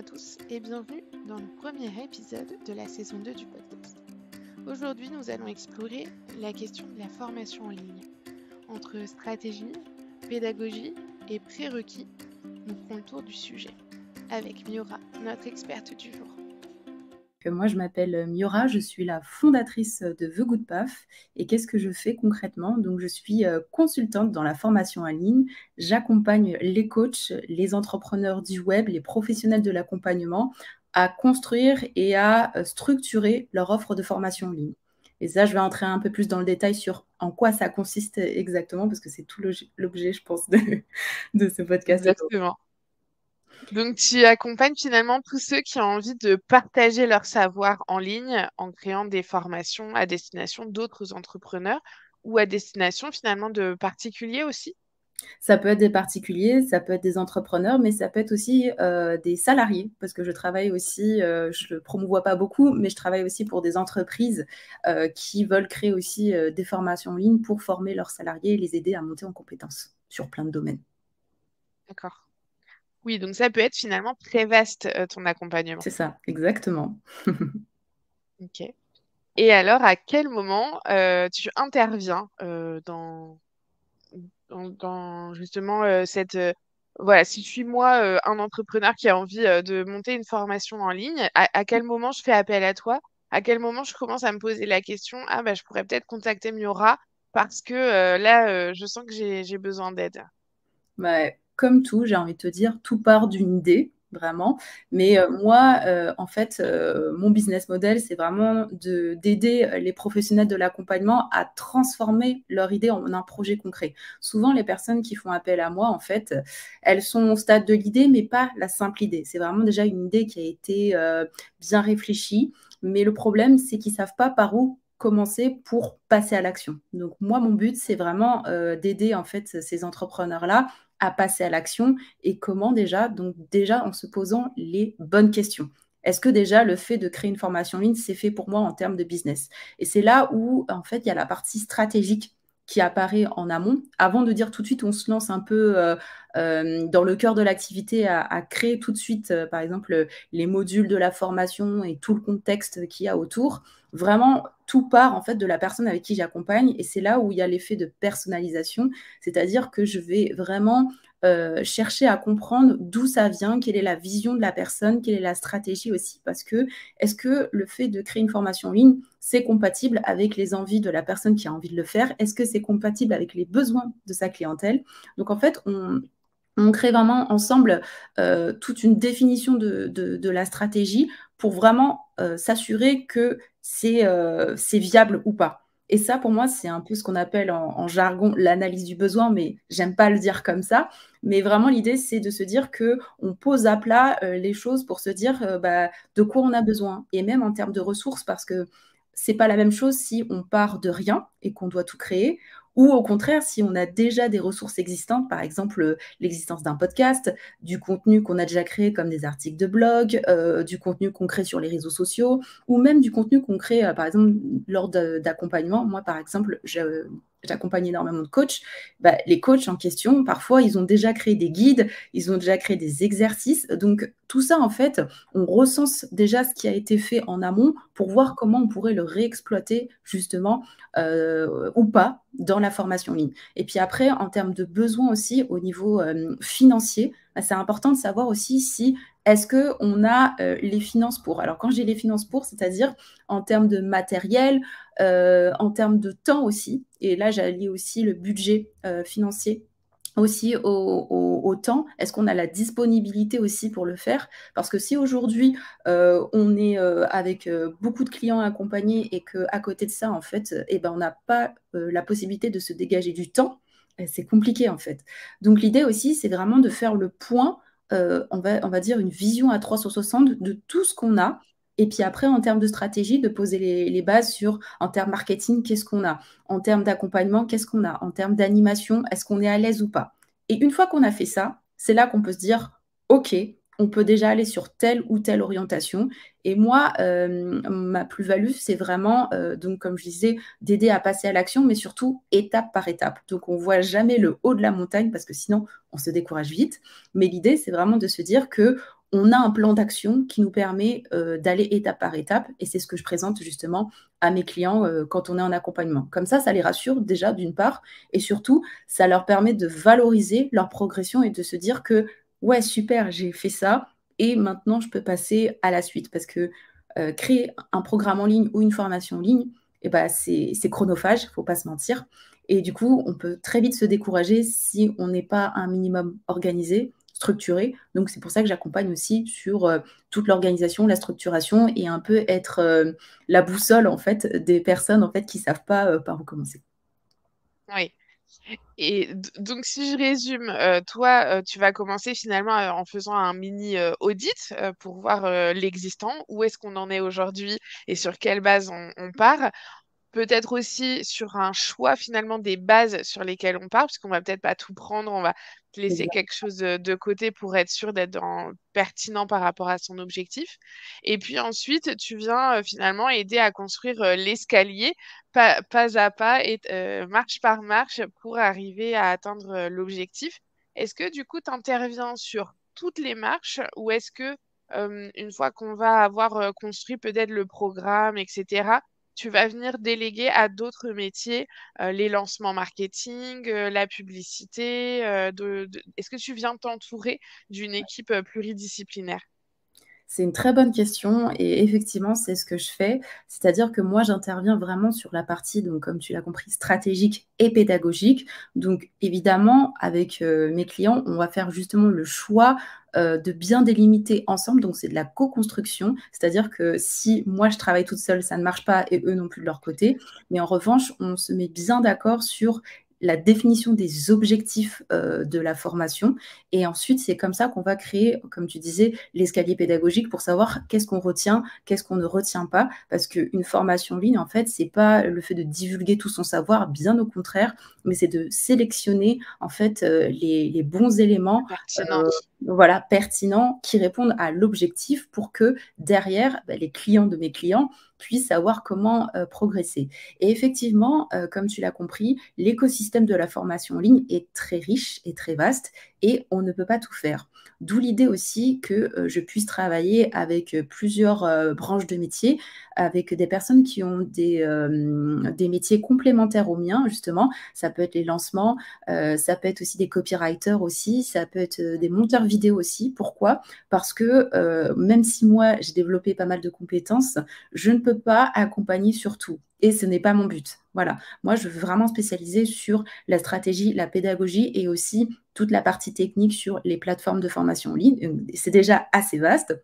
à tous et bienvenue dans le premier épisode de la saison 2 du podcast. Aujourd'hui, nous allons explorer la question de la formation en ligne. Entre stratégie, pédagogie et prérequis, nous ferons le tour du sujet avec Miora, notre experte du jour. Moi, je m'appelle Miora, je suis la fondatrice de The Good Path. Et qu'est-ce que je fais concrètement? Donc, je suis consultante dans la formation en ligne. J'accompagne les coachs, les entrepreneurs du web, les professionnels de l'accompagnement à construire et à structurer leur offre de formation en ligne. Et ça, je vais entrer un peu plus dans le détail sur en quoi ça consiste exactement, parce que c'est tout l'objet, je pense, de ce podcast. Exactement. Donc, tu accompagnes finalement tous ceux qui ont envie de partager leur savoir en ligne en créant des formations à destination d'autres entrepreneurs ou à destination finalement de particuliers aussi. Ça peut être des particuliers, ça peut être des entrepreneurs, mais ça peut être aussi des salariés, parce que je travaille aussi, je ne le promouvois pas beaucoup, mais je travaille aussi pour des entreprises qui veulent créer aussi des formations en ligne pour former leurs salariés et les aider à monter en compétences sur plein de domaines. D'accord. Oui, donc ça peut être finalement très vaste ton accompagnement. C'est ça, exactement. Ok. Et alors, à quel moment tu interviens dans justement cette... voilà, si je suis moi un entrepreneur qui a envie de monter une formation en ligne, à quel moment je fais appel à toi? À quel moment je commence à me poser la question, ah bah je pourrais peut-être contacter Miora parce que là, je sens que j'ai besoin d'aide. Bah, comme tout, j'ai envie de te dire, tout part d'une idée, vraiment. Mais moi, en fait, mon business model, c'est vraiment d'aider les professionnels de l'accompagnement à transformer leur idée en un projet concret. Souvent, les personnes qui font appel à moi, en fait, elles sont au stade de l'idée, mais pas la simple idée. C'est vraiment déjà une idée qui a été bien réfléchie. Mais le problème, c'est qu'ils ne savent pas par où commencer pour passer à l'action. Donc moi, mon but, c'est vraiment d'aider en fait ces entrepreneurs-là à passer à l'action. Et comment déjà? Donc déjà en se posant les bonnes questions. Est-ce que déjà le fait de créer une formation en ligne, c'est fait pour moi en termes de business? Et c'est là où en fait il y a la partie stratégique qui apparaît en amont, avant de dire tout de suite on se lance un peu dans le cœur de l'activité à créer tout de suite, par exemple, les modules de la formation et tout le contexte qu'il y a autour. Vraiment, tout part en fait de la personne avec qui j'accompagne et c'est là où il y a l'effet de personnalisation, c'est-à-dire que je vais vraiment chercher à comprendre d'où ça vient, quelle est la vision de la personne, quelle est la stratégie aussi, parce que est-ce que le fait de créer une formation en ligne, c'est compatible avec les envies de la personne qui a envie de le faire? Est-ce que c'est compatible avec les besoins de sa clientèle? Donc en fait, on crée vraiment ensemble toute une définition de la stratégie pour vraiment s'assurer que c'est viable ou pas. Et ça, pour moi, c'est un peu ce qu'on appelle en jargon l'analyse du besoin, mais j'aime pas le dire comme ça. Mais vraiment, l'idée, c'est de se dire qu'on pose à plat les choses pour se dire de quoi on a besoin. Et même en termes de ressources, parce que c'est pas la même chose si on part de rien et qu'on doit tout créer, ou au contraire, si on a déjà des ressources existantes, par exemple l'existence d'un podcast, du contenu qu'on a déjà créé comme des articles de blog, du contenu qu'on crée sur les réseaux sociaux, ou même du contenu qu'on crée, par exemple, lors d'accompagnement. Moi, par exemple, j'accompagne énormément de coachs. Les coachs en question, parfois, ils ont déjà créé des guides, ils ont déjà créé des exercices. Donc, tout ça, en fait, on recense déjà ce qui a été fait en amont pour voir comment on pourrait le réexploiter, justement, ou pas, dans la formation en ligne. Et puis après, en termes de besoins aussi, au niveau financier, c'est important de savoir aussi si est-ce qu'on a les finances pour. Alors, quand j'ai les finances pour, c'est-à-dire en termes de matériel, en termes de temps aussi. Et là, j'allie aussi le budget financier aussi au temps. Est-ce qu'on a la disponibilité aussi pour le faire? Parce que si aujourd'hui, on est avec beaucoup de clients accompagnés et qu'à côté de ça, en fait, on n'a pas la possibilité de se dégager du temps, c'est compliqué, en fait. Donc, l'idée aussi, c'est vraiment de faire le point, on va dire une vision à 360 de tout ce qu'on a. Et puis après, en termes de stratégie, de poser les bases sur, en termes marketing, qu'est-ce qu'on a? En termes d'accompagnement, qu'est-ce qu'on a? En termes d'animation, est-ce qu'on est à l'aise ou pas? Et une fois qu'on a fait ça, c'est là qu'on peut se dire, OK, on peut déjà aller sur telle ou telle orientation. Et moi, ma plus-value, c'est vraiment, donc comme je disais, d'aider à passer à l'action, mais surtout étape par étape. Donc on ne voit jamais le haut de la montagne parce que sinon, on se décourage vite. Mais l'idée, c'est vraiment de se dire que on a un plan d'action qui nous permet d'aller étape par étape. Et c'est ce que je présente justement à mes clients quand on est en accompagnement. Comme ça les rassure déjà d'une part. Et surtout, ça leur permet de valoriser leur progression et de se dire que, ouais, super, j'ai fait ça. Et maintenant, je peux passer à la suite. Parce que créer un programme en ligne ou une formation en ligne, eh ben, c'est chronophage, il ne faut pas se mentir. Et du coup, on peut très vite se décourager si on n'est pas un minimum organisé, structuré. Donc, c'est pour ça que j'accompagne aussi sur toute l'organisation, la structuration et un peu être la boussole en fait des personnes en fait qui savent pas par où commencer. Oui. Et donc, si je résume, toi, tu vas commencer finalement en faisant un mini audit pour voir l'existant, où est-ce qu'on en est aujourd'hui et sur quelle base on part. Peut-être aussi sur un choix finalement des bases sur lesquelles on part, puisqu'on va peut-être pas tout prendre, on va laisser Exact. quelque chose de côté pour être sûr d'être pertinent par rapport à son objectif. Et puis ensuite, tu viens finalement aider à construire l'escalier pas à pas et marche par marche pour arriver à atteindre l'objectif. Est-ce que du coup, tu interviens sur toutes les marches ou est-ce que une fois qu'on va avoir construit peut-être le programme, etc., tu vas venir déléguer à d'autres métiers les lancements marketing, la publicité. Est-ce que tu viens t'entourer d'une équipe pluridisciplinaire? C'est une très bonne question et effectivement, c'est ce que je fais. C'est-à-dire que moi, j'interviens vraiment sur la partie, donc comme tu l'as compris, stratégique et pédagogique. Donc évidemment, avec mes clients, on va faire justement le choix de bien délimiter ensemble. Donc c'est de la co-construction. C'est-à-dire que si moi, je travaille toute seule, ça ne marche pas et eux non plus de leur côté. Mais en revanche, on se met bien d'accord sur la définition des objectifs de la formation. Et ensuite, c'est comme ça qu'on va créer, comme tu disais, l'escalier pédagogique pour savoir qu'est-ce qu'on retient, qu'est-ce qu'on ne retient pas. Parce qu'une formation en ligne, en fait, c'est pas le fait de divulguer tout son savoir, bien au contraire, mais c'est de sélectionner, en fait, les bons éléments, Pertinent. voilà, pertinents, qui répondent à l'objectif pour que derrière, bah, les clients de mes clients puissent savoir comment progresser. Et effectivement, comme tu l'as compris, l'écosystème de la formation en ligne est très riche et très vaste et on ne peut pas tout faire. D'où l'idée aussi que je puisse travailler avec plusieurs branches de métiers, avec des personnes qui ont des métiers complémentaires aux miens, justement. Ça peut être les lancements, ça peut être aussi des copywriters aussi, ça peut être des monteurs vidéo aussi. Pourquoi? Parce que même si moi, j'ai développé pas mal de compétences, je ne peux pas accompagner sur tout. Et ce n'est pas mon but. Voilà. Moi, je veux vraiment spécialiser sur la stratégie, la pédagogie et aussi toute la partie technique sur les plateformes de formation en ligne. C'est déjà assez vaste.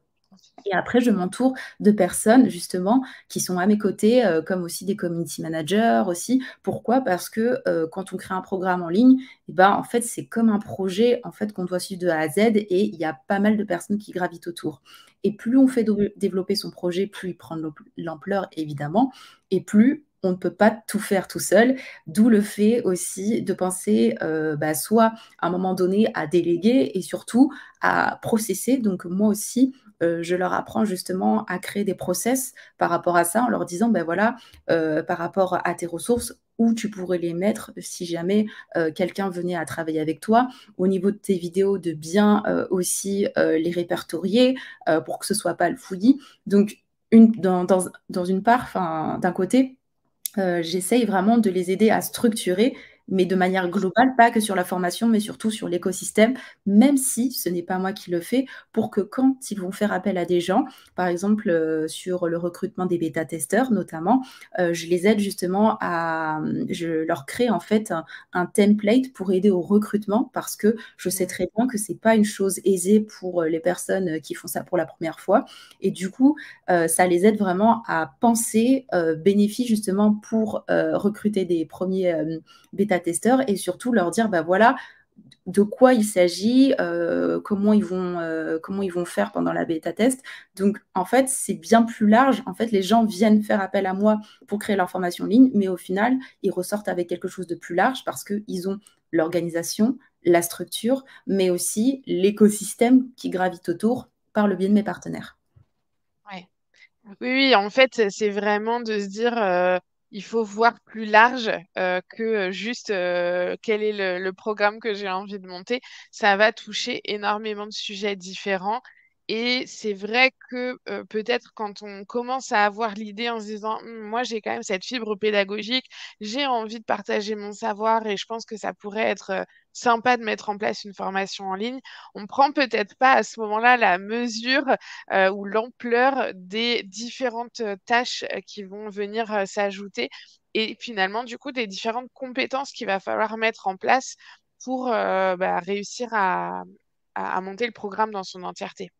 Et après, je m'entoure de personnes justement qui sont à mes côtés, comme aussi des community managers aussi. Pourquoi? Parce que quand on crée un programme en ligne, eh ben, en fait, c'est comme un projet en fait, qu'on doit suivre de A à Z et il y a pas mal de personnes qui gravitent autour. Et plus on fait développer son projet, plus il prend de l'ampleur, évidemment, et plus on ne peut pas tout faire tout seul, d'où le fait aussi de penser bah, soit à un moment donné à déléguer et surtout à processer. Donc moi aussi, je leur apprends justement à créer des process par rapport à ça en leur disant, ben voilà, par rapport à tes ressources, où tu pourrais les mettre si jamais quelqu'un venait à travailler avec toi. Au niveau de tes vidéos, de bien aussi les répertorier pour que ce soit pas le fouillis. Donc, dans une part, d'un côté, j'essaye vraiment de les aider à structurer, mais de manière globale, pas que sur la formation, mais surtout sur l'écosystème, même si ce n'est pas moi qui le fais, pour que quand ils vont faire appel à des gens, par exemple sur le recrutement des bêta-testeurs notamment, je les aide justement je leur crée en fait un template pour aider au recrutement, parce que je sais très bien que c'est pas une chose aisée pour les personnes qui font ça pour la première fois, et du coup, ça les aide vraiment à penser bénéfice justement pour recruter des premiers bêta-testeurs et surtout leur dire, bah voilà, de quoi il s'agit, comment ils vont faire pendant la bêta-test. Donc, en fait, c'est bien plus large. En fait, les gens viennent faire appel à moi pour créer leur formation en ligne, mais au final, ils ressortent avec quelque chose de plus large parce qu'ils ont l'organisation, la structure, mais aussi l'écosystème qui gravite autour par le biais de mes partenaires. Ouais. Oui, oui, en fait, c'est vraiment de se dire, il faut voir plus large que juste quel est le programme que j'ai envie de monter. Ça va toucher énormément de sujets différents Et c'est vrai que peut-être quand on commence à avoir l'idée en se disant, moi j'ai quand même cette fibre pédagogique, j'ai envie de partager mon savoir et je pense que ça pourrait être sympa de mettre en place une formation en ligne, on prend peut-être pas à ce moment-là la mesure ou l'ampleur des différentes tâches qui vont venir s'ajouter et finalement du coup des différentes compétences qu'il va falloir mettre en place pour réussir à monter le programme dans son entièreté.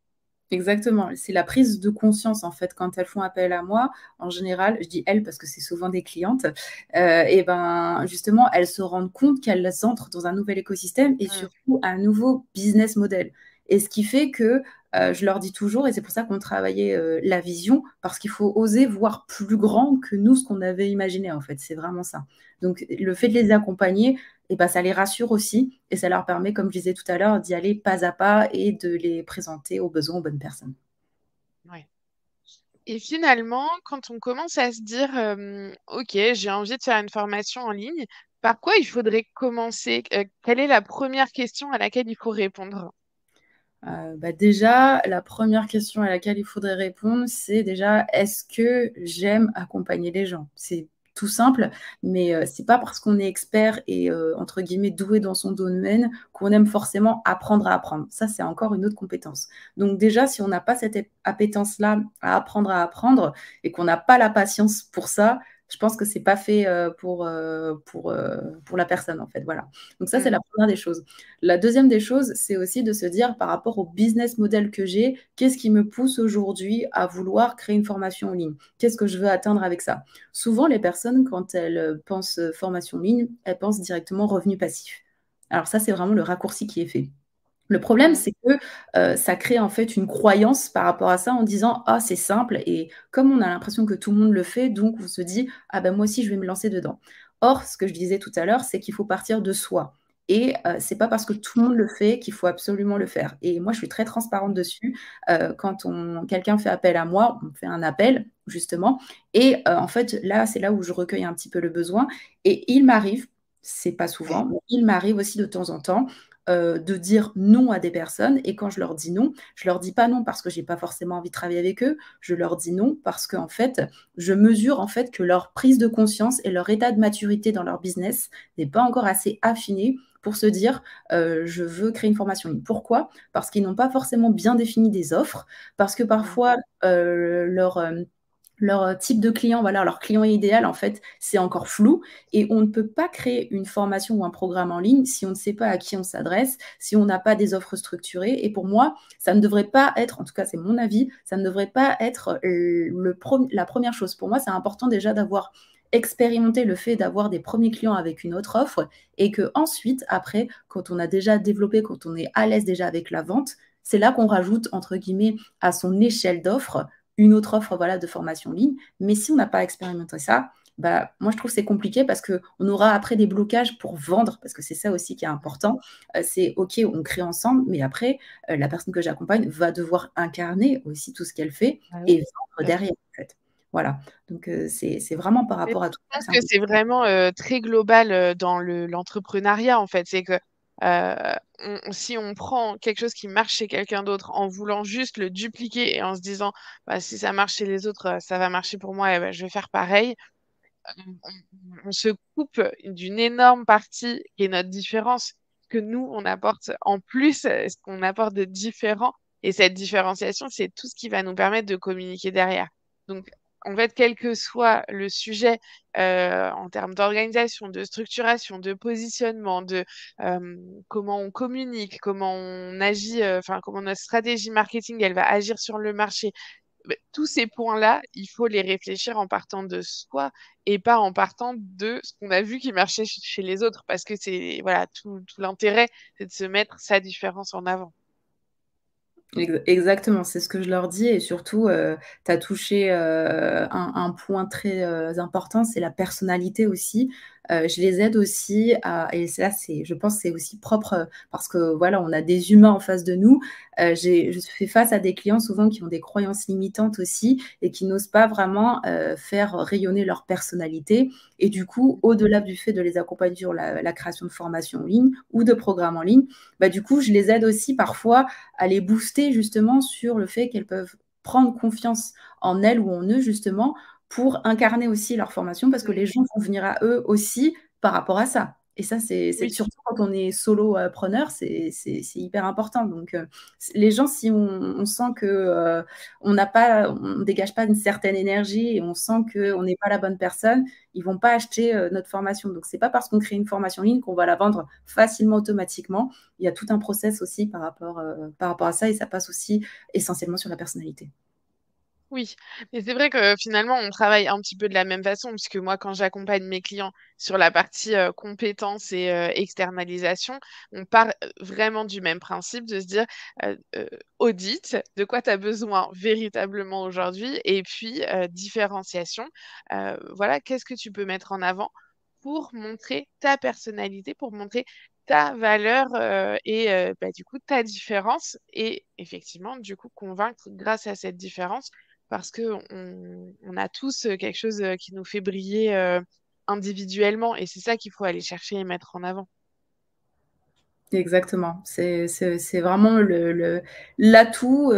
Exactement, c'est la prise de conscience en fait quand elles font appel à moi. En général, je dis elles parce que c'est souvent des clientes. Et ben justement, elles se rendent compte qu'elles entrent dans un nouvel écosystème et Mm. surtout un nouveau business model. Et ce qui fait que je leur dis toujours, et c'est pour ça qu'on travaillait la vision, parce qu'il faut oser voir plus grand que nous ce qu'on avait imaginé en fait. C'est vraiment ça. Donc le fait de les accompagner, et ben, ça les rassure aussi et ça leur permet, comme je disais tout à l'heure, d'y aller pas à pas et de les présenter aux besoins aux bonnes personnes. Ouais. Et finalement, quand on commence à se dire, OK, j'ai envie de faire une formation en ligne, par quoi il faudrait commencer? Quelle est la première question à laquelle il faut répondre? Bah déjà, la première question à laquelle il faudrait répondre, c'est déjà, est-ce que j'aime accompagner les gens? C'est tout simple, mais c'est pas parce qu'on est expert et entre guillemets doué dans son domaine qu'on aime forcément apprendre à apprendre. Ça, c'est encore une autre compétence. Donc déjà, si on n'a pas cette appétence-là à apprendre et qu'on n'a pas la patience pour ça, je pense que c'est pas fait pour la personne en fait. Voilà. Donc ça, c'est Mm. la première des choses. La deuxième des choses, c'est aussi de se dire par rapport au business model que j'ai, qu'est-ce qui me pousse aujourd'hui à vouloir créer une formation en ligne? Qu'est-ce que je veux atteindre avec ça? Souvent, les personnes, quand elles pensent formation en ligne, elles pensent directement revenu passif. Alors ça, c'est vraiment le raccourci qui est fait. Le problème, Mm. c'est que ça crée en fait une croyance par rapport à ça en disant ah c'est simple et comme on a l'impression que tout le monde le fait, donc on se dit ah ben moi aussi je vais me lancer dedans. Or, ce que je disais tout à l'heure, c'est qu'il faut partir de soi. Et c'est pas parce que tout le monde le fait qu'il faut absolument le faire. Et moi, je suis très transparente dessus. Quand quelqu'un fait appel à moi, on fait un appel justement. Et en fait, là, c'est là où je recueille un petit peu le besoin. Et il m'arrive, c'est pas Ouais. souvent, mais il m'arrive aussi de temps en temps de dire non à des personnes. Et quand je leur dis non, je leur dis pas non parce que j'ai pas forcément envie de travailler avec eux. Je leur dis non parce qu'en fait, je mesure en fait que leur prise de conscience et leur état de maturité dans leur business n'est pas encore assez affiné pour se dire je veux créer une formation en ligne. Pourquoi? Parce qu'ils n'ont pas forcément bien défini des offres, parce que Mm. parfois leur type de client, voilà, leur client idéal, en fait, c'est encore flou et on ne peut pas créer une formation ou un programme en ligne si on ne sait pas à qui on s'adresse, si on n'a pas des offres structurées. Et pour moi, ça ne devrait pas être, en tout cas c'est mon avis, ça ne devrait pas être la première chose. Pour moi, c'est important déjà d'avoir expérimenté le fait d'avoir des premiers clients avec une autre offre et que ensuite, après, quand on a déjà développé, quand on est à l'aise déjà avec la vente, c'est là qu'on rajoute, entre guillemets, à son échelle d'offres une autre offre voilà, de formation en ligne. Mais si on n'a pas expérimenté ça, bah, moi, je trouve que c'est compliqué parce qu'on aura après des blocages pour vendre, parce que c'est ça aussi qui est important. C'est OK, on crée ensemble, mais après, la personne que j'accompagne va devoir incarner aussi tout ce qu'elle fait Ah et oui, vendre tout à fait. derrière, en fait. Voilà. Donc, c'est vraiment par Mais rapport à tout je ça pense que c'est que c'est important. vraiment très global dans l'entrepreneuriat, en fait. C'est que si on prend quelque chose qui marche chez quelqu'un d'autre en voulant juste le dupliquer et en se disant, bah, si ça marche chez les autres, ça va marcher pour moi, et ben, je vais faire pareil, on se coupe d'une énorme partie qui est notre différence, que nous, on apporte en plus, ce qu'on apporte de différent. Et cette différenciation, c'est tout ce qui va nous permettre de communiquer derrière. Donc, en fait, quel que soit le sujet en termes d'organisation, de structuration, de positionnement, de comment on communique, comment on agit, enfin, comment notre stratégie marketing, elle va agir sur le marché, tous ces points-là, il faut les réfléchir en partant de soi et pas en partant de ce qu'on a vu qui marchait chez les autres, parce que c'est voilà tout l'intérêt, c'est de se mettre sa différence en avant. Exactement, c'est ce que je leur dis et surtout, tu as touché, un point très, important, c'est la personnalité aussi. je les aide aussi et là, je pense que c'est aussi propre parce que voilà, on a des humains en face de nous. Je fais face à des clients souvent qui ont des croyances limitantes aussi et qui n'osent pas vraiment faire rayonner leur personnalité. Et du coup, au-delà du fait de les accompagner sur la création de formations en ligne ou de programmes en ligne, bah, du coup, je les aide aussi parfois à les booster justement sur le fait qu'elles peuvent prendre confiance en elles ou en eux justement pour incarner aussi leur formation parce que les gens vont venir à eux aussi par rapport à ça. Et ça, c'est Oui, surtout quand on est solopreneur, c'est hyper important. Donc, les gens, si on sent que on ne dégage pas une certaine énergie et on sent qu'on n'est pas la bonne personne, ils vont pas acheter notre formation. Donc, c'est pas parce qu'on crée une formation en ligne qu'on va la vendre facilement, automatiquement. Il y a tout un process aussi par rapport à ça et ça passe aussi essentiellement sur la personnalité. oui, mais c'est vrai que finalement, on travaille un petit peu de la même façon, puisque moi, quand j'accompagne mes clients sur la partie compétences et externalisation, on part vraiment du même principe de se dire audit, de quoi tu as besoin véritablement aujourd'hui, et puis différenciation. Voilà, qu'est-ce que tu peux mettre en avant pour montrer ta personnalité, pour montrer ta valeur et bah, du coup ta différence, et effectivement, du coup, convaincre grâce à cette différence parce que on a tous quelque chose qui nous fait briller individuellement et c'est ça qu'il faut aller chercher et mettre en avant. Exactement. C'est vraiment l'atout.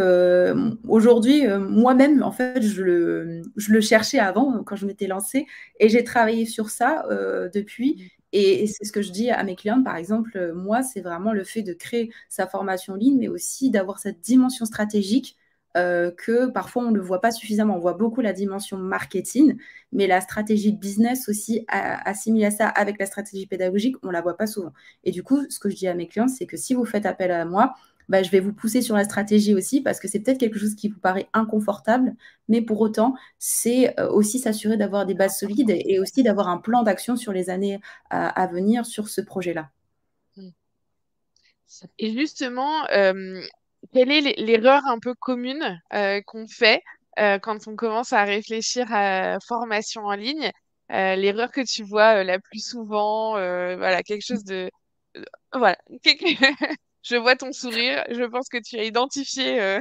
Aujourd'hui, moi-même, en fait, je le cherchais avant, quand je m'étais lancée, et j'ai travaillé sur ça depuis. Mm. Et c'est ce que je dis à mes clientes, par exemple, moi, c'est vraiment le fait de créer sa formation en ligne, mais aussi d'avoir cette dimension stratégique que parfois on ne voit pas suffisamment. On voit beaucoup la dimension marketing, mais la stratégie business aussi assimilée à ça avec la stratégie pédagogique, on ne la voit pas souvent. Et du coup, ce que je dis à mes clients, c'est que si vous faites appel à moi, bah, je vais vous pousser sur la stratégie aussi parce que c'est peut-être quelque chose qui vous paraît inconfortable, mais pour autant, c'est aussi s'assurer d'avoir des bases solides et aussi d'avoir un plan d'action sur les années à venir sur ce projet-là. Mm. Et justement, quelle est l'erreur un peu commune qu'on fait quand on commence à réfléchir à formation en ligne? L'erreur que tu vois la plus souvent, voilà, quelque chose de... voilà, je vois ton sourire, je pense que tu as identifié.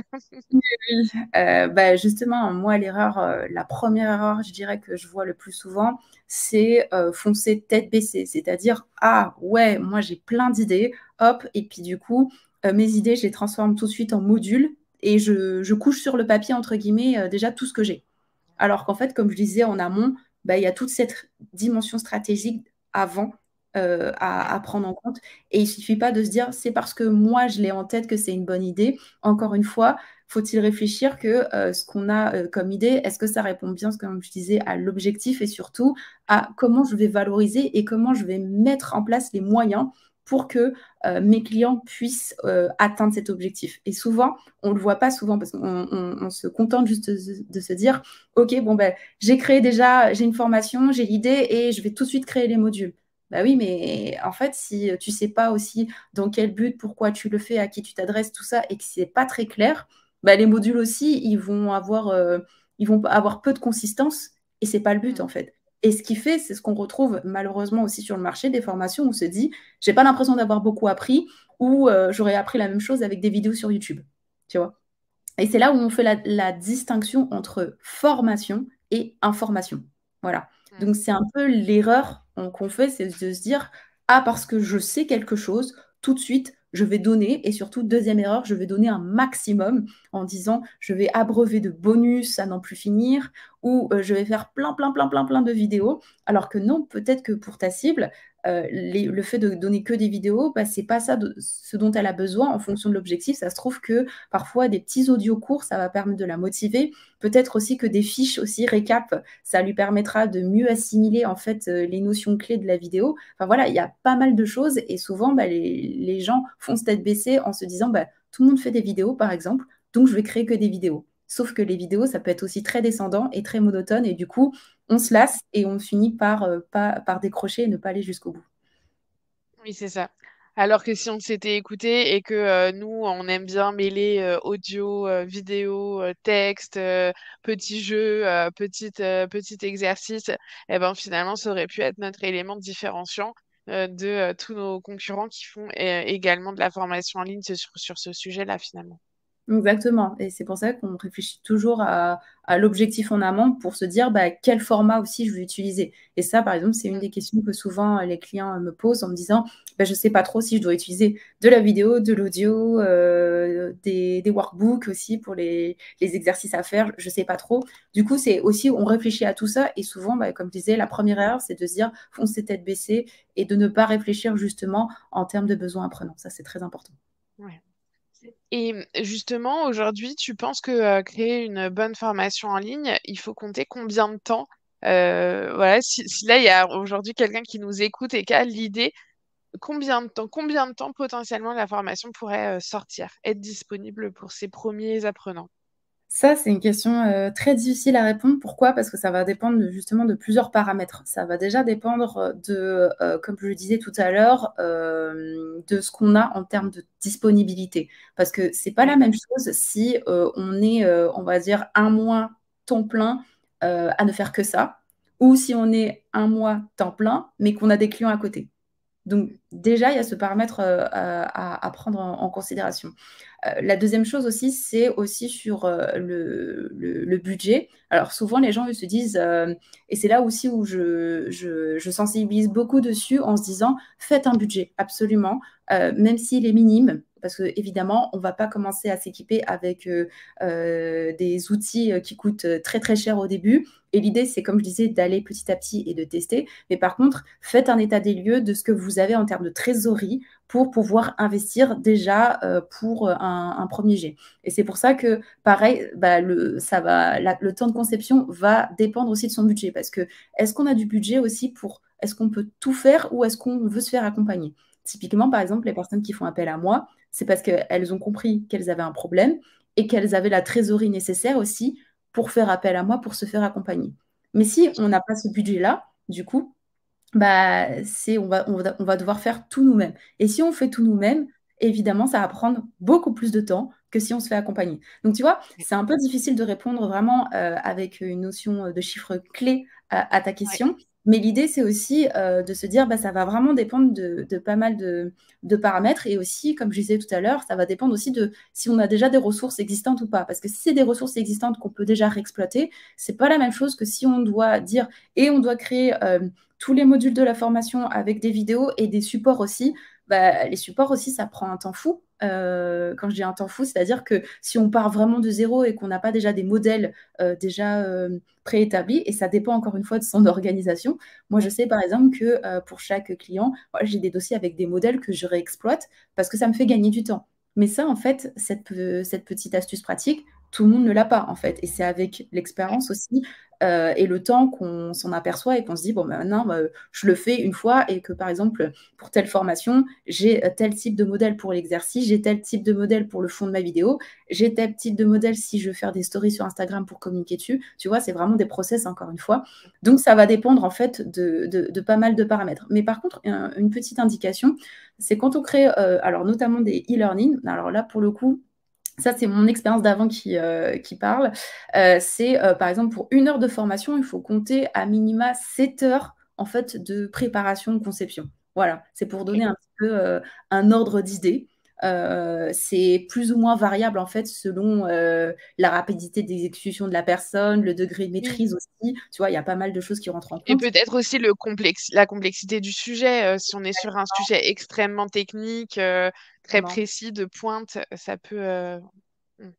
Oui, bah, justement, moi, la première erreur, je dirais que je vois le plus souvent, c'est foncer tête baissée. C'est-à-dire, ah ouais, moi j'ai plein d'idées, hop, et puis du coup, mes idées, je les transforme tout de suite en modules et je couche sur le papier, entre guillemets, déjà tout ce que j'ai. Alors qu'en fait, comme je disais en amont, bah, il y a toute cette dimension stratégique avant à prendre en compte. Et il ne suffit pas de se dire, c'est parce que moi, je l'ai en tête que c'est une bonne idée. Encore une fois, faut-il réfléchir que ce qu'on a comme idée, est-ce que ça répond bien, comme je disais, à l'objectif et surtout à comment je vais valoriser et comment je vais mettre en place les moyens pour que mes clients puissent atteindre cet objectif. Et souvent, on ne le voit pas souvent parce qu'on se contente juste de se dire, OK, bon, ben, j'ai une formation, j'ai l'idée et je vais tout de suite créer les modules. Bah oui, mais en fait, si tu ne sais pas aussi dans quel but, pourquoi tu le fais, à qui tu t'adresses, tout ça, et que ce n'est pas très clair, bah, les modules aussi, ils vont avoir peu de consistance et ce n'est pas le but en Mm. fait. Et ce qui fait, c'est ce qu'on retrouve malheureusement aussi sur le marché des formations où on se dit, j'ai pas l'impression d'avoir beaucoup appris ou j'aurais appris la même chose avec des vidéos sur YouTube. Tu vois? Et c'est là où on fait la distinction entre formation et information. Voilà. Mm. Donc, c'est un peu l'erreur qu'on fait, c'est de se dire, ah, parce que je sais quelque chose, tout de suite, je vais donner. Et surtout, deuxième erreur, je vais donner un maximum en disant, je vais abreuver de bonus à n'en plus finir, ou je vais faire plein, plein, plein, plein, plein de vidéos. Alors que non, peut-être que pour ta cible, le fait de donner que des vidéos, bah, c'est pas ça ce dont elle a besoin en fonction de l'objectif. Ça se trouve que parfois, des petits audios courts, ça va permettre de la motiver. Peut-être aussi que des fiches aussi récap, ça lui permettra de mieux assimiler en fait les notions clés de la vidéo. Enfin voilà, il y a pas mal de choses et souvent bah, les gens foncent tête baissée en se disant bah, tout le monde fait des vidéos par exemple, donc je vais créer que des vidéos. Sauf que les vidéos, ça peut être aussi très descendant et très monotone et du coup, on se lasse et on finit par décrocher et ne pas aller jusqu'au bout. Oui, c'est ça. Alors que si on s'était écouté et que nous, on aime bien mêler audio, vidéo, texte, petits jeux, petit exercice, eh ben finalement, ça aurait pu être notre élément différenciant de tous nos concurrents qui font également de la formation en ligne sur ce sujet-là, finalement. Exactement. Et c'est pour ça qu'on réfléchit toujours à l'objectif en amont pour se dire bah, quel format aussi je vais utiliser. Et ça, par exemple, c'est une Mm. des questions que souvent les clients me posent en me disant bah, je ne sais pas trop si je dois utiliser de la vidéo, de l'audio, des workbooks aussi pour les exercices à faire. Je ne sais pas trop. Du coup, c'est aussi, on réfléchit à tout ça. Et souvent, bah, comme je disais, la première erreur, c'est de se dire foncer tête baissée et de ne pas réfléchir justement en termes de besoins apprenants. Ça, c'est très important. Ouais. Et justement, aujourd'hui, tu penses que créer une bonne formation en ligne, il faut compter combien de temps? Voilà, si là, il y a aujourd'hui quelqu'un qui nous écoute et qui a l'idée, combien de temps potentiellement la formation pourrait sortir, être disponible pour ses premiers apprenants? Ça, c'est une question très difficile à répondre. Pourquoi? Parce que ça va dépendre justement de plusieurs paramètres. Ça va déjà dépendre comme je le disais tout à l'heure, de ce qu'on a en termes de disponibilité. Parce que c'est pas la Ouais. même chose si on est, on va dire, un mois temps plein à ne faire que ça, ou si on est un mois temps plein, mais qu'on a des clients à côté. Donc déjà, il y a ce paramètre à prendre en considération. La deuxième chose aussi, c'est aussi sur le budget. Alors souvent, les gens ils se disent, et c'est là aussi où je sensibilise beaucoup dessus en se disant, faites un budget, absolument, même s'il est minime. Parce que évidemment, on ne va pas commencer à s'équiper avec des outils qui coûtent très très cher au début. Et l'idée, c'est comme je disais, d'aller petit à petit et de tester. Mais par contre, faites un état des lieux de ce que vous avez en termes de trésorerie pour pouvoir investir déjà pour un premier jet. Et c'est pour ça que, pareil, bah, le temps de conception va dépendre aussi de son budget. Parce que est-ce qu'on a du budget aussi pour, est-ce qu'on peut tout faire ou est-ce qu'on veut se faire accompagner? Typiquement, par exemple, les personnes qui font appel à moi, c'est parce qu'elles ont compris qu'elles avaient un problème et qu'elles avaient la trésorerie nécessaire aussi pour faire appel à moi, pour se faire accompagner. Mais si on n'a pas ce budget-là, du coup, bah, on va devoir faire tout nous-mêmes. Et si on fait tout nous-mêmes, évidemment, ça va prendre beaucoup plus de temps que si on se fait accompagner. Donc, tu vois, Ouais. c'est un peu difficile de répondre vraiment avec une notion de chiffre clé à ta Ouais. question. Mais l'idée, c'est aussi de se dire, bah, ça va vraiment dépendre de pas mal de paramètres. Et aussi, comme je disais tout à l'heure, ça va dépendre aussi de si on a déjà des ressources existantes ou pas. Parce que si c'est des ressources existantes qu'on peut déjà réexploiter, c'est pas la même chose que si on doit dire, et on doit créer tous les modules de la formation avec des vidéos et des supports aussi. Bah, les supports aussi, ça prend un temps fou. Quand je dis un temps fou, c'est-à-dire que si on part vraiment de zéro et qu'on n'a pas déjà des modèles déjà préétablis, et ça dépend encore une fois de son organisation. Moi, je Ouais. sais par exemple que pour chaque client, voilà, j'ai des dossiers avec des modèles que je réexploite parce que ça me fait gagner du temps. Mais ça, en fait, cette petite astuce pratique, tout le monde ne l'a pas, en fait. Et c'est avec Ouais. l'expérience aussi et le temps qu'on s'en aperçoit et qu'on se dit, bon, ben, maintenant, bah, je le fais une fois et que, par exemple, pour telle formation, j'ai tel type de modèle pour l'exercice, j'ai tel type de modèle pour le fond de ma vidéo, j'ai tel type de modèle si je veux faire des stories sur Instagram pour communiquer dessus. Tu vois, c'est vraiment des process, encore une fois. Donc, ça va dépendre, en fait, de pas mal de paramètres. Mais par contre, une petite indication, c'est quand on crée, alors notamment des e-learning, alors là, pour le coup, ça, c'est mon expérience d'avant qui parle. C'est, par exemple, pour une heure de formation, il faut compter à minima 7 heures en fait, de préparation, de conception. Voilà, c'est pour Ok. donner un petit peu un ordre d'idée. C'est plus ou moins variable en fait selon la rapidité d'exécution de la personne, le degré de Oui. maîtrise aussi. Tu vois, il y a pas mal de choses qui rentrent en Et compte. peut-être aussi la complexité du sujet. Si on est sur un sujet extrêmement technique, très Exactement. précis, de pointe, ça peut. Mm.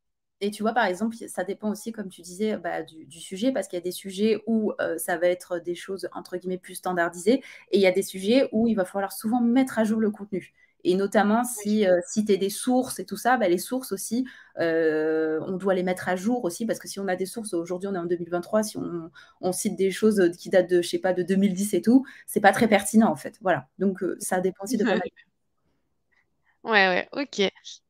Et tu vois, par exemple, ça dépend aussi, comme tu disais, bah, du sujet, parce qu'il y a des sujets où ça va être des choses, entre guillemets, plus standardisées, et il y a des sujets où il va falloir souvent mettre à jour le contenu. Et notamment, Oui. si citer des sources et tout ça, bah, les sources aussi, on doit les mettre à jour aussi, parce que si on a des sources, aujourd'hui on est en 2023, si on cite des choses qui datent de, je sais pas, de 2010 et tout, c'est pas très pertinent en fait. Voilà. Donc ça dépend aussi de pas mal. Ouais, ouais, ok.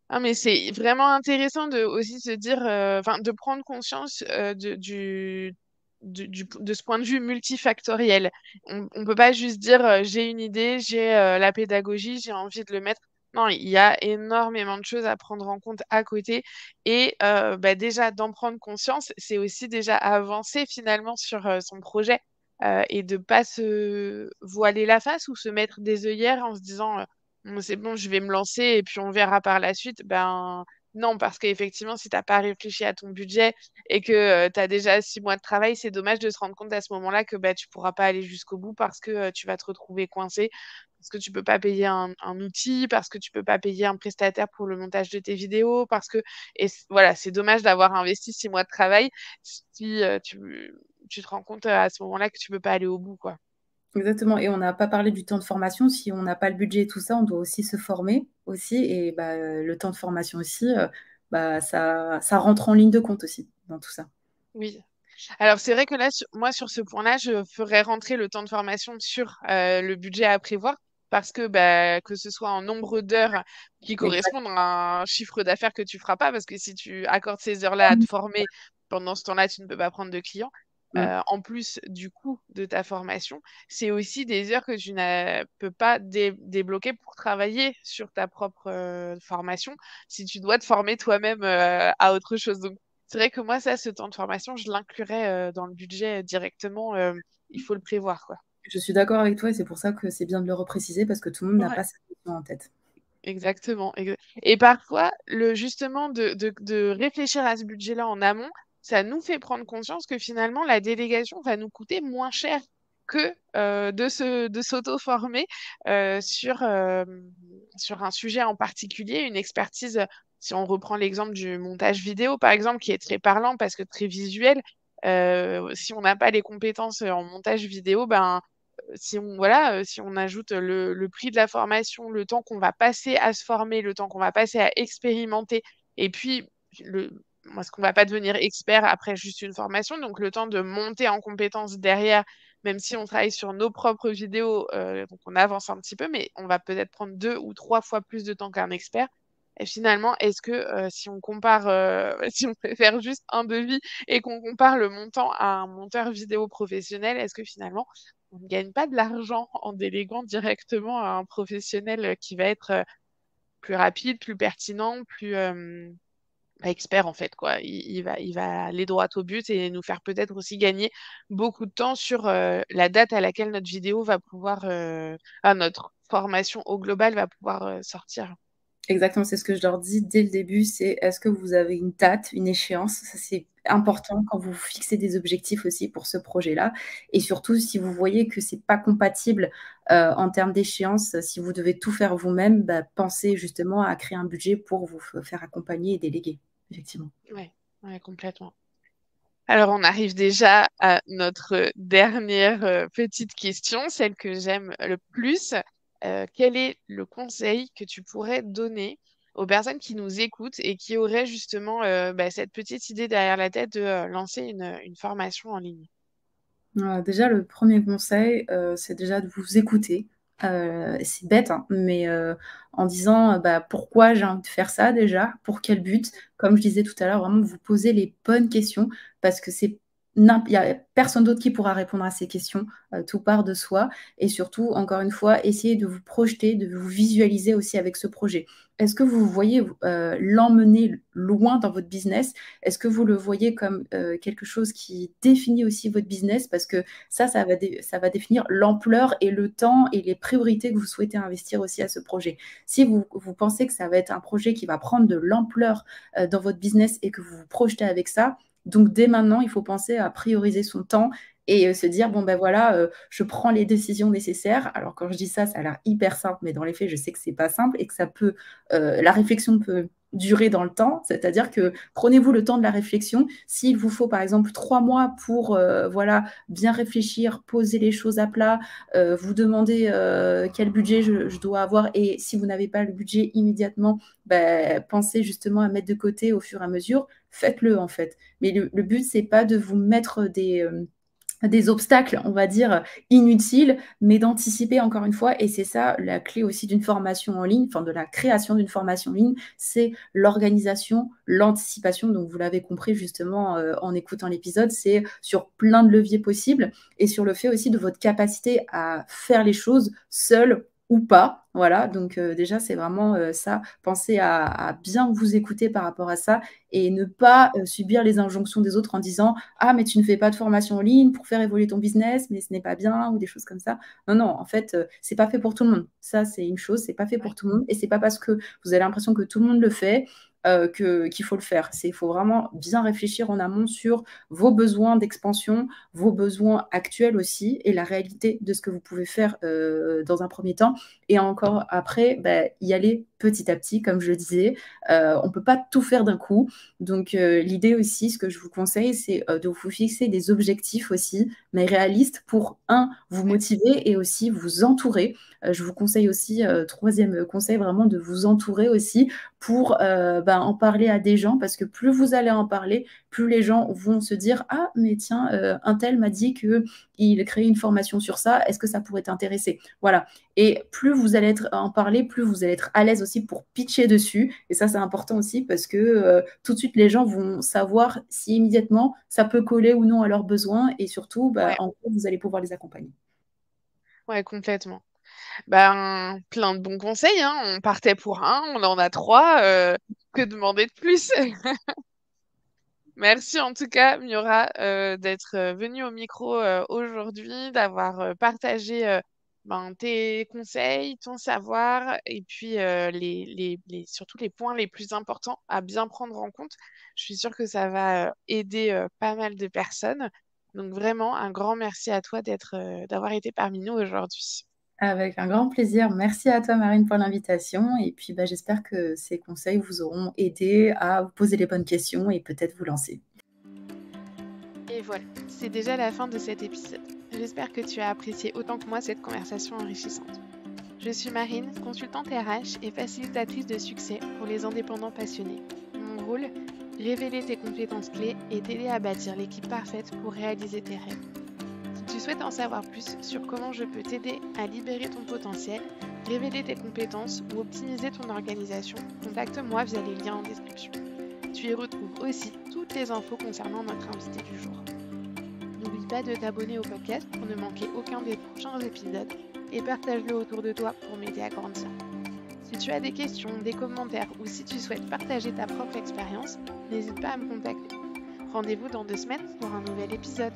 Ah, mais c'est vraiment intéressant de aussi se dire, enfin, de prendre conscience de ce point de vue multifactoriel. On ne peut pas juste dire j'ai une idée, j'ai la pédagogie, j'ai envie de le mettre. Non, il y a énormément de choses à prendre en compte à côté. Et déjà, d'en prendre conscience, c'est aussi déjà avancer finalement sur son projet et de pas se voiler la face ou se mettre des œillères en se disant bon, c'est bon, je vais me lancer et puis on verra par la suite. Ben non, parce qu'effectivement, si tu n'as pas réfléchi à ton budget et que tu as déjà 6 mois de travail, c'est dommage de se rendre compte à ce moment-là que tu ne pourras pas aller jusqu'au bout parce que tu vas te retrouver coincé, parce que tu ne peux pas payer un outil, parce que tu ne peux pas payer un prestataire pour le montage de tes vidéos, parce que voilà, c'est dommage d'avoir investi 6 mois de travail si tu te rends compte à ce moment-là que tu ne peux pas aller au bout, quoi. Exactement, et on n'a pas parlé du temps de formation. Si on n'a pas le budget et tout ça, on doit aussi se former aussi, et le temps de formation aussi, ça rentre en ligne de compte aussi dans tout ça. Oui. Alors, c'est vrai que là, moi, sur ce point-là, je ferais rentrer le temps de formation sur le budget à prévoir parce que que ce soit en nombre d'heures qui correspondent à un chiffre d'affaires que tu feras pas, parce que si tu accordes ces heures-là à te former, pendant ce temps-là, tu ne peux pas prendre de clients. En plus du coût de ta formation, c'est aussi des heures que tu ne peux pas débloquer pour travailler sur ta propre formation si tu dois te former toi-même à autre chose. Donc, c'est vrai que moi, ça, ce temps de formation, je l'inclurais dans le budget directement. Il faut le prévoir, quoi. Je suis d'accord avec toi, et c'est pour ça que c'est bien de le repréciser, parce que tout le monde n'a Ouais, pas cette notion en tête. exactement. Et parfois, justement, de réfléchir à ce budget-là en amont, ça nous fait prendre conscience que finalement, la délégation va nous coûter moins cher que de s'auto-former sur un sujet en particulier, une expertise. Si on reprend l'exemple du montage vidéo, par exemple, qui est très parlant parce que très visuel, si on n'a pas les compétences en montage vidéo, si on ajoute le prix de la formation, le temps qu'on va passer à se former, le temps qu'on va passer à expérimenter, et puis parce qu'on va pas devenir expert après juste une formation, donc le temps de monter en compétences derrière, même si on travaille sur nos propres vidéos, donc on avance un petit peu, mais on va peut-être prendre 2 ou 3 fois plus de temps qu'un expert. Et finalement, est-ce que si on compare, si on préfère juste un devis et qu'on compare le montant à un monteur vidéo professionnel, est-ce que finalement on ne gagne pas de l'argent en déléguant directement à un professionnel qui va être plus rapide, plus pertinent, plus expert en fait, quoi. Il va aller droit au but et nous faire peut-être aussi gagner beaucoup de temps sur la date à laquelle notre vidéo va pouvoir, notre formation au global va pouvoir sortir. Exactement, c'est ce que je leur dis dès le début, c'est: est-ce que vous avez une date, une échéance? Ça, c'est important quand vous fixez des objectifs aussi pour ce projet-là, et surtout si vous voyez que c'est pas compatible, en termes d'échéance, si vous devez tout faire vous-même, pensez justement à créer un budget pour vous faire accompagner et déléguer, effectivement. Ouais, ouais, complètement. Alors, on arrive déjà à notre dernière petite question, celle que j'aime le plus. Quel est le conseil que tu pourrais donner aux personnes qui nous écoutent et qui auraient justement cette petite idée derrière la tête de lancer une formation en ligne? Déjà, le premier conseil, c'est déjà de vous écouter. C'est bête, hein, mais en disant, «Pourquoi j'ai envie de faire ça déjà? Pour quel but?» Comme je disais tout à l'heure, vraiment vous poser les bonnes questions, parce que il y a personne d'autre qui pourra répondre à ces questions, tout part de soi, et surtout, encore une fois, essayez de vous projeter, de vous visualiser aussi avec ce projet. Est-ce que vous voyez, l'emmener loin dans votre business? Est-ce que vous le voyez comme quelque chose qui définit aussi votre business? Parce que ça va définir l'ampleur et le temps et les priorités que vous souhaitez investir aussi à ce projet. Si vous pensez que ça va être un projet qui va prendre de l'ampleur dans votre business et que vous vous projetez avec ça, donc dès maintenant, il faut penser à prioriser son temps et se dire: «Bon, voilà, je prends les décisions nécessaires». Alors quand je dis ça, ça a l'air hyper simple, mais dans les faits, je sais que c'est pas simple et que la réflexion peut durer dans le temps. C'est-à-dire que prenez-vous le temps de la réflexion. S'il vous faut, par exemple, 3 mois pour, bien réfléchir, poser les choses à plat, vous demander, quel budget je dois avoir, et si vous n'avez pas le budget immédiatement, pensez justement à mettre de côté au fur et à mesure. Faites-le, en fait. Mais le but, c'est pas de vous mettre des obstacles, on va dire, inutiles, mais d'anticiper encore une fois. Et c'est ça la clé aussi d'une formation en ligne, enfin de la création d'une formation en ligne, c'est l'organisation, l'anticipation. Donc vous l'avez compris justement en écoutant l'épisode, c'est sur plein de leviers possibles et sur le fait aussi de votre capacité à faire les choses seul ou pas. Voilà, donc déjà c'est vraiment ça. Pensez à bien vous écouter par rapport à ça et ne pas subir les injonctions des autres en disant ah mais tu ne fais pas de formation en ligne pour faire évoluer ton business, mais ce n'est pas bien ou des choses comme ça. Non, non, en fait, c'est pas fait pour tout le monde. Ça, c'est une chose, c'est pas fait pour tout le monde et c'est pas parce que vous avez l'impression que tout le monde le fait qu'il faut le faire. Il faut vraiment bien réfléchir en amont sur vos besoins d'expansion, vos besoins actuels aussi et la réalité de ce que vous pouvez faire dans un premier temps. Et encore après, y aller petit à petit, comme je le disais. On ne peut pas tout faire d'un coup. Donc, l'idée aussi, ce que je vous conseille, c'est de vous fixer des objectifs aussi, mais réalistes pour, vous motiver et aussi vous entourer. Je vous conseille aussi, troisième conseil, vraiment de vous entourer aussi pour en parler à des gens, parce que plus vous allez en parler, plus les gens vont se dire « Ah, mais tiens, un tel m'a dit qu'il crée une formation sur ça, est-ce que ça pourrait t'intéresser ?» Voilà. Et plus vous allez en parler, plus vous allez être à l'aise aussi pour pitcher dessus. Et ça, c'est important aussi parce que tout de suite, les gens vont savoir si immédiatement ça peut coller ou non à leurs besoins. Et surtout, en fait, vous allez pouvoir les accompagner. Ouais, complètement. Plein de bons conseils, hein. On partait pour un, on en a trois. Que demander de plus? Merci en tout cas, Miura, d'être venue au micro aujourd'hui, d'avoir partagé tes conseils, ton savoir et puis surtout les points les plus importants à bien prendre en compte. Je suis sûre que ça va aider pas mal de personnes. Donc vraiment, un grand merci à toi d'avoir été parmi nous aujourd'hui. Avec un grand plaisir. Merci à toi, Marine, pour l'invitation. Et puis, j'espère que ces conseils vous auront aidé à vous poser les bonnes questions et peut-être vous lancer. Et voilà, c'est déjà la fin de cet épisode. J'espère que tu as apprécié autant que moi cette conversation enrichissante. Je suis Marine, consultante RH et facilitatrice de succès pour les indépendants passionnés. Mon rôle, révéler tes compétences clés et t'aider à bâtir l'équipe parfaite pour réaliser tes rêves. Si tu souhaites en savoir plus sur comment je peux t'aider à libérer ton potentiel, révéler tes compétences ou optimiser ton organisation, contacte-moi via les liens en description. Tu y retrouves aussi toutes les infos concernant notre invité du jour. N'oublie pas de t'abonner au podcast pour ne manquer aucun des prochains épisodes et partage-le autour de toi pour m'aider à grandir. Si tu as des questions, des commentaires ou si tu souhaites partager ta propre expérience, n'hésite pas à me contacter. Rendez-vous dans 2 semaines pour un nouvel épisode.